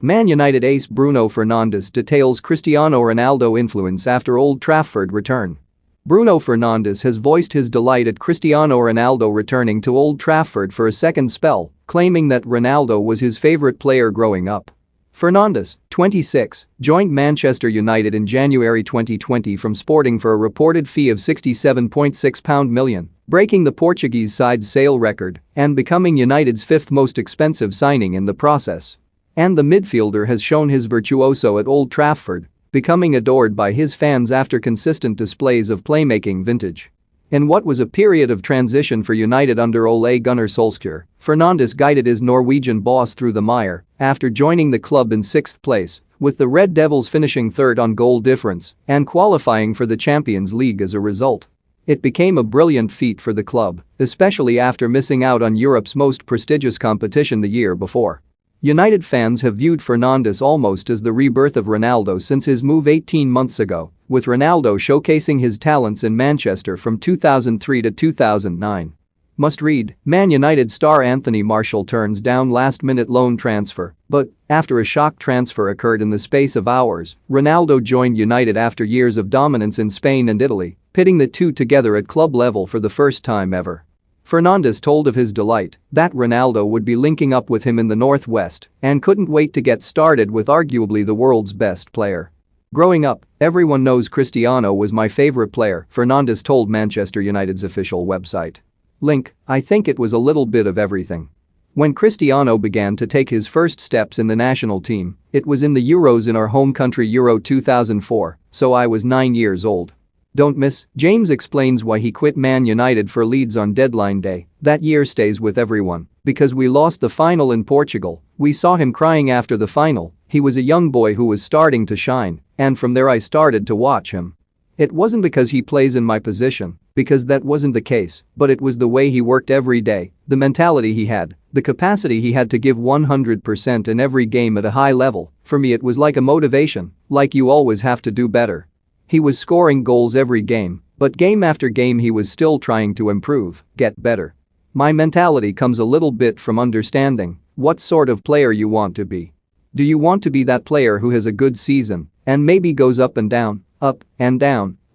Man United ace Bruno Fernandes details Cristiano Ronaldo influence after Old Trafford return. Bruno Fernandes has voiced his delight at Cristiano Ronaldo returning to Old Trafford for a second spell, claiming that Ronaldo was his favorite player growing up. Fernandes, 26, joined Manchester United in January 2020 from Sporting for a reported fee of £67.6 million, breaking the Portuguese side's sale record and becoming United's fifth most expensive signing in the process. And the midfielder has shown his virtuoso at Old Trafford, becoming adored by his fans after consistent displays of playmaking vintage. In what was a period of transition for United under Ole Gunnar Solskjaer, Fernandes guided his Norwegian boss through the mire after joining the club in sixth place, with the Red Devils finishing third on goal difference and qualifying for the Champions League as a result. It became a brilliant feat for the club, especially after missing out on Europe's most prestigious competition the year before. United fans have viewed Fernandes almost as the rebirth of Ronaldo since his move 18 months ago, with Ronaldo showcasing his talents in Manchester from 2003 to 2009. Must read: Man United star Anthony Martial turns down last-minute loan transfer, but after a shock transfer occurred in the space of hours, Ronaldo joined United after years of dominance in Spain and Italy, pitting the two together at club level for the first time ever. Fernandes told of his delight that Ronaldo would be linking up with him in the Northwest and couldn't wait to get started with arguably the world's best player. Growing up, everyone knows Cristiano was my favorite player, Fernandes told Manchester United's official website. Link: I think it was a little bit of everything. When Cristiano began to take his first steps in the national team, it was in the Euros in our home country Euro 2004, so I was 9 years old. Don't miss, James explains why he quit Man United for Leeds on deadline day. That year stays with everyone because we lost the final in Portugal. We saw him crying after the final. He was a young boy who was starting to shine, and from there I started to watch him. It wasn't because he plays in my position, because that wasn't the case, but it was the way he worked every day, the mentality he had, the capacity he had to give 100% in every game at a high level. For me it was like a motivation, like you always have to do better. He was scoring goals every game, but game after game he was still trying to improve, get better. My mentality comes a little bit from understanding what sort of player you want to be. Do you want to be that player who has a good season and maybe goes up and down,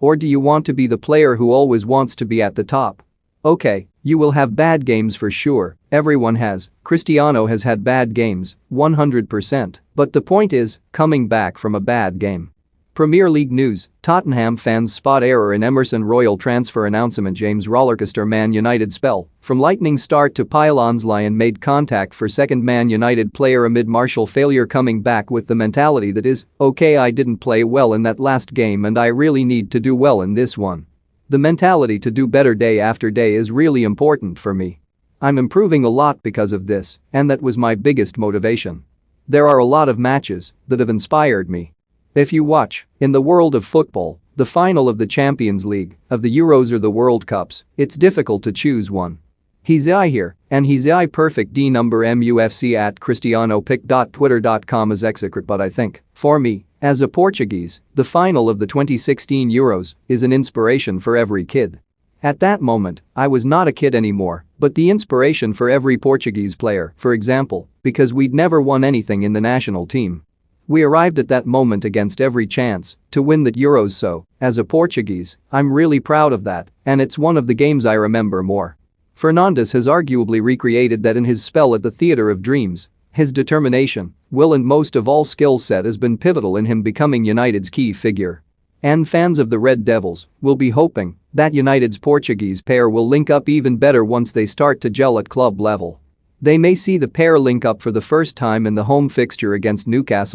or do you want to be the player who always wants to be at the top? Okay, you will have bad games for sure, everyone has, Cristiano has had bad games, 100%, but the point is, coming back from a bad game. Premier League news: Tottenham fans spot error in Emerson Royal transfer announcement. James rollercoaster Man United spell from lightning start to pylons. Lion made contact for second Man United player amid Martial failure, coming back with the mentality that is, okay, I didn't play well in that last game and I really need to do well in this one. The mentality to do better day after day is really important for me. I'm improving a lot because of this, and that was my biggest motivation. There are a lot of matches that have inspired me. If you watch, in the world of football, the final of the Champions League, of the Euros or the World Cups, it's difficult to choose one. He's I here, and he's I perfect D number MUFC at cristianopic.twitter.com is execrate, but I think, for me, as a Portuguese, the final of the 2016 Euros is an inspiration for every kid. At that moment, I was not a kid anymore, but the inspiration for every Portuguese player, for example, because we'd never won anything in the national team. We arrived at that moment against every chance to win that Euros, so, as a Portuguese, I'm really proud of that, and it's one of the games I remember more. Fernandes has arguably recreated that in his spell at the Theatre of Dreams. His determination, will and most of all skill set has been pivotal in him becoming United's key figure. And fans of the Red Devils will be hoping that United's Portuguese pair will link up even better once they start to gel at club level. They may see the pair link up for the first time in the home fixture against Newcastle.